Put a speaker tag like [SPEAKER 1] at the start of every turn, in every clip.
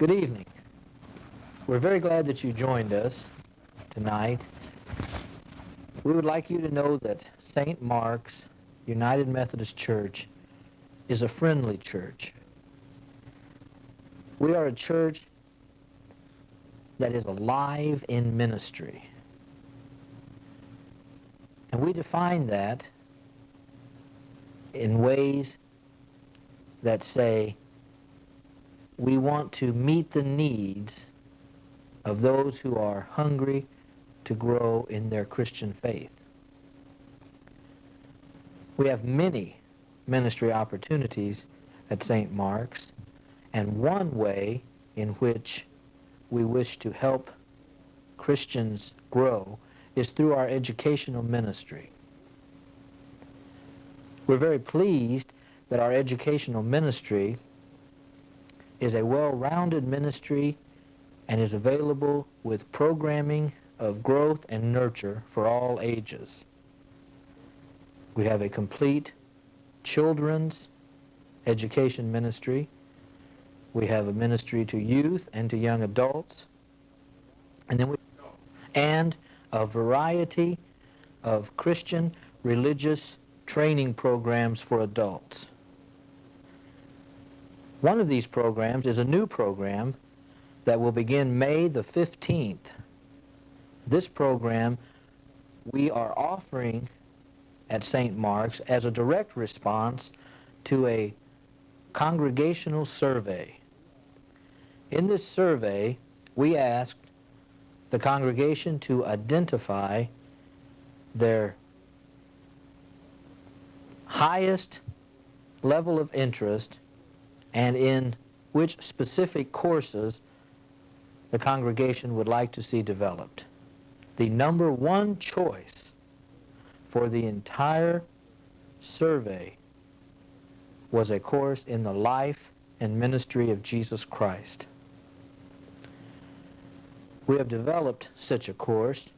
[SPEAKER 1] Good evening. We're very glad that you joined us tonight. We would like you to know that St. Mark's United Methodist Church is a friendly church. We are a church that is alive in ministry. And we define that in ways that say we want to meet the needs of those who are hungry to grow in their Christian faith. We have many ministry opportunities at St. Mark's, and one way in which we wish to help Christians grow is through our educational ministry. We're very pleased that our educational ministry is a well-rounded ministry and is available with programming of growth and nurture for all ages. We have a complete children's education ministry. We have a ministry to youth and to young adults. And a variety of Christian religious training programs for adults. One of these programs is a new program that will begin May the 15th. This program we are offering at St. Mark's as a direct response to a congregational survey. In this survey, we asked the congregation to identify their highest level of interest and in which specific courses the congregation would like to see developed. The number one choice for the entire survey was a course in the life and ministry of Jesus Christ. We have developed such a course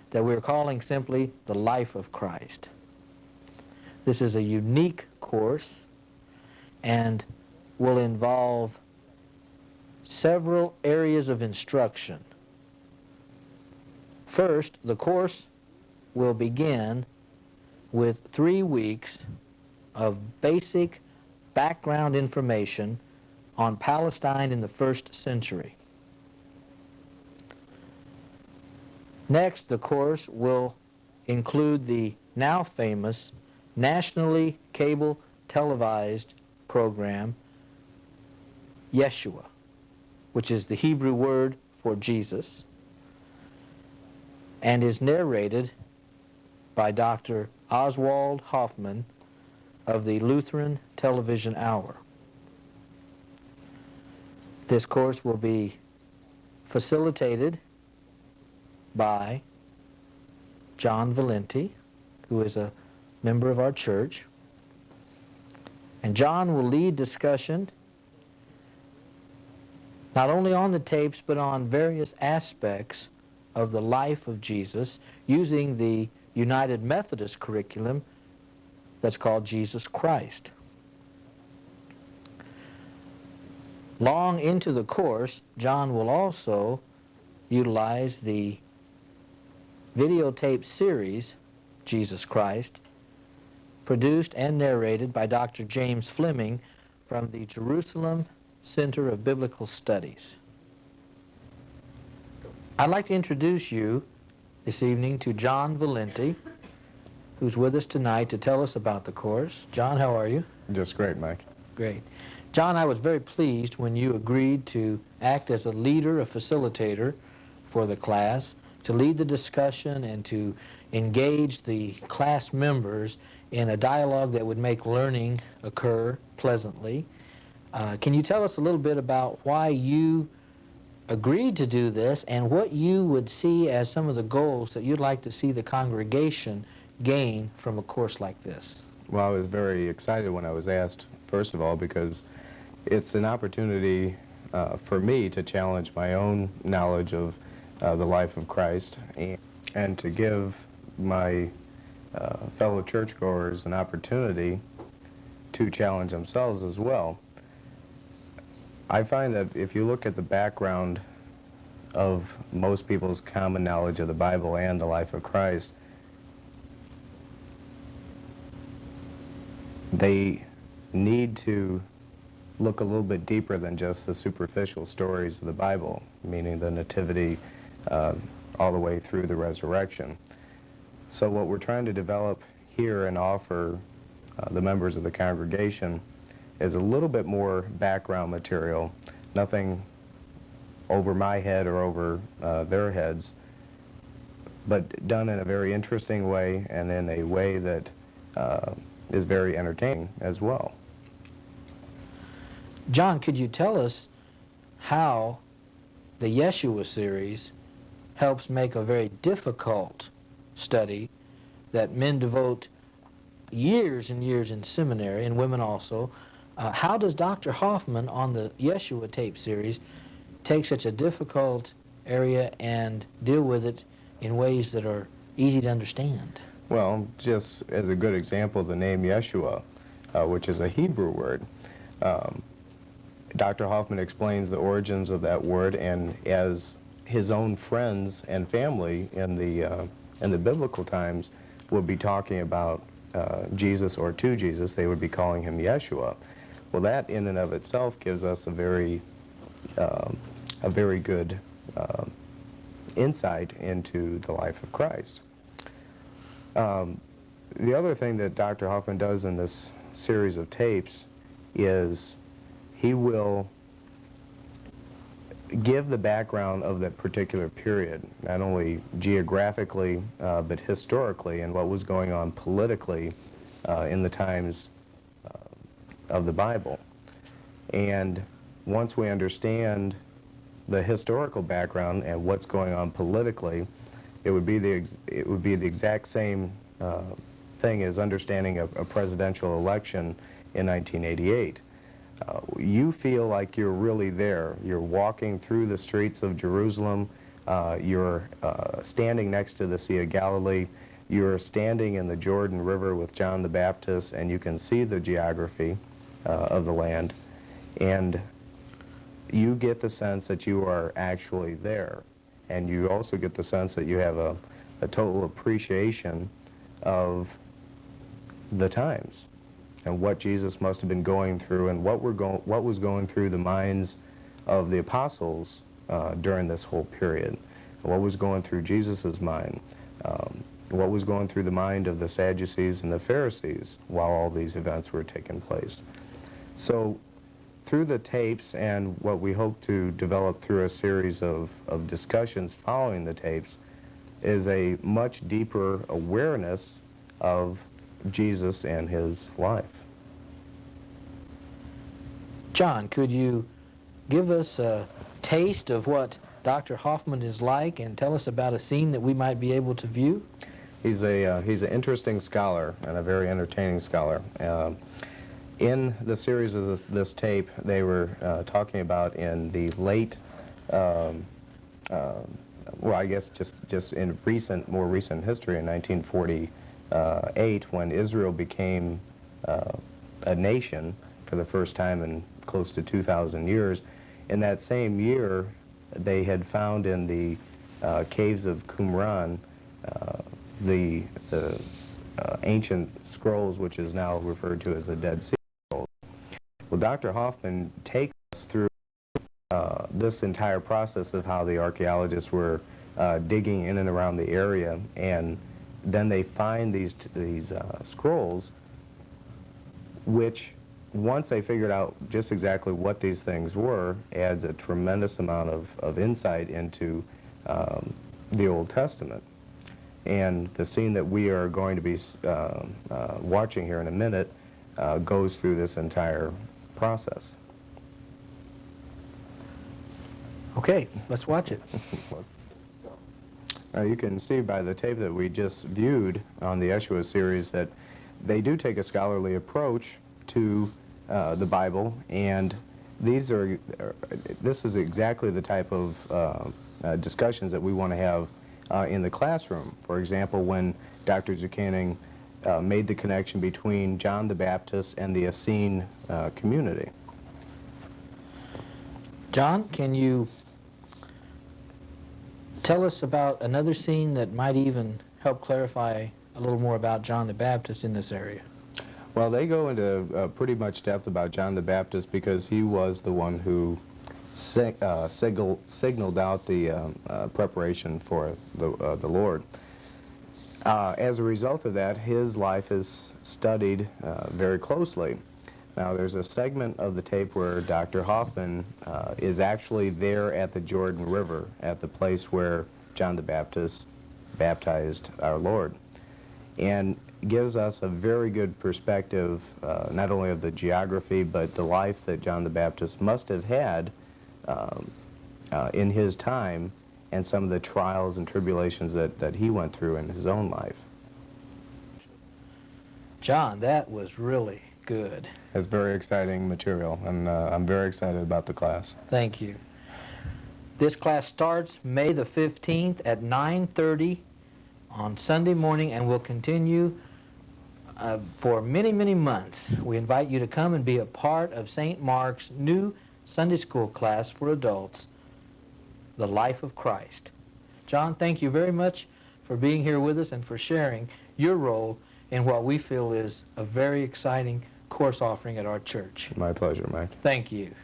[SPEAKER 1] that we're calling simply the Life of Christ. This is a unique course and will involve several areas of instruction. First, the course will begin with 3 weeks of basic background information on Palestine in the first century. Next, the course will include the now famous nationally cable televised program Yeshua, which is the Hebrew word for Jesus, and is narrated by Dr. Oswald Hoffman of the Lutheran Television Hour. This course will be facilitated by John Valenti, who is a member of our church. And John will lead discussion not only on the tapes but on various aspects of the life of Jesus using the United Methodist curriculum that's called Jesus Christ. Long into the course, John will also utilize the videotape series, Jesus Christ, produced and narrated by Dr. James Fleming from the Jerusalem Center of Biblical Studies. I'd like to introduce you this evening to John Valenti, who's with us tonight to tell us about the course. John, how are you?
[SPEAKER 2] Just great, Mike.
[SPEAKER 1] Great. John, I was very pleased when you agreed to act as a leader, a facilitator for the class, to lead the discussion and to engage the class members in a dialogue that would make learning occur pleasantly. Can you tell us a little bit about why you agreed to do this and what you would see as some of the goals that you'd like to see the congregation gain from a course like this?
[SPEAKER 2] Well, I was very excited when I was asked, first of all, because it's an opportunity for me to challenge my own knowledge of the life of Christ and to give my fellow churchgoers an opportunity to challenge themselves as well. I find that if you look at the background of most people's common knowledge of the Bible and the life of Christ, they need to look a little bit deeper than just the superficial stories of the Bible, meaning the nativity all the way through the resurrection. So what we're trying to develop here and offer the members of the congregation is a little bit more background material, nothing over my head or over their heads, but done in a very interesting way and in a way that is very entertaining as well.
[SPEAKER 1] John, could you tell us how the Yeshua series helps make a very difficult study that men devote years and years in seminary, and women also? How does Dr. Hoffman on the Yeshua tape series take such a difficult area and deal with it in ways that are easy to understand?
[SPEAKER 2] Well, just as a good example, the name Yeshua, which is a Hebrew word. Dr. Hoffman explains the origins of that word, and as his own friends and family in the biblical times would be talking about Jesus or to Jesus, they would be calling him Yeshua. Well, that in and of itself gives us a very good insight into the life of Christ. The other thing that Dr. Hoffman does in this series of tapes is he will give the background of that particular period, not only geographically, but historically, and what was going on politically in the times of the Bible. And once we understand the historical background and what's going on politically, it would be the exact same thing as understanding a presidential election in 1988. You feel like you're really there. You're walking through the streets of Jerusalem. You're standing next to the Sea of Galilee. You're standing in the Jordan River with John the Baptist, and you can see the geography of the land. And you get the sense that you are actually there. And you also get the sense that you have a total appreciation of the times and what Jesus must have been going through and what was going through the minds of the apostles during this whole period. What was going through Jesus' mind. What was going through the mind of the Sadducees and the Pharisees while all these events were taking place. So through the tapes and what we hope to develop through a series of discussions following the tapes is a much deeper awareness of Jesus and his life.
[SPEAKER 1] John, could you give us a taste of what Dr. Hoffman is like and tell us about a scene that we might be able to view?
[SPEAKER 2] He's an interesting scholar and a very entertaining scholar. In the series of this tape, they were talking about in the late, well, I guess just in more recent history, in 1948, when Israel became a nation for the first time in close to 2,000 years. In that same year, they had found in the caves of Qumran the ancient scrolls, which is now referred to as the Dead Sea Scrolls. Well, Dr. Hoffman takes us through this entire process of how the archaeologists were digging in and around the area, and then they find these scrolls, which once they figured out just exactly what these things were, adds a tremendous amount of insight into the Old Testament. And the scene that we are going to be watching here in a minute goes through this entire process.
[SPEAKER 1] Okay, let's watch it.
[SPEAKER 2] You can see by the tape that we just viewed on the Yeshua series that they do take a scholarly approach to the Bible, and this is exactly the type of discussions that we want to have in the classroom. For example, when Dr. Zuccaning made the connection between John the Baptist and the Essene community.
[SPEAKER 1] John, can you tell us about another scene that might even help clarify a little more about John the Baptist in this area?
[SPEAKER 2] Well, they go into pretty much depth about John the Baptist because he was the one who signaled out the preparation for the Lord. As a result of that, his life is studied very closely. Now, there's a segment of the tape where Dr. Hoffman is actually there at the Jordan River, at the place where John the Baptist baptized our Lord, and gives us a very good perspective, not only of the geography, but the life that John the Baptist must have had in his time, and some of the trials and tribulations that he went through in his own life.
[SPEAKER 1] John, that was really good.
[SPEAKER 2] It's very exciting material, and I'm very excited about the class.
[SPEAKER 1] Thank you. This class starts May the 15th at 9:30 on Sunday morning and will continue for many, many months. We invite you to come and be a part of St. Mark's new Sunday school class for adults, The Life of Christ. John, thank you very much for being here with us and for sharing your role in what we feel is a very exciting course offering at our church.
[SPEAKER 2] My pleasure, Mike.
[SPEAKER 1] Thank you.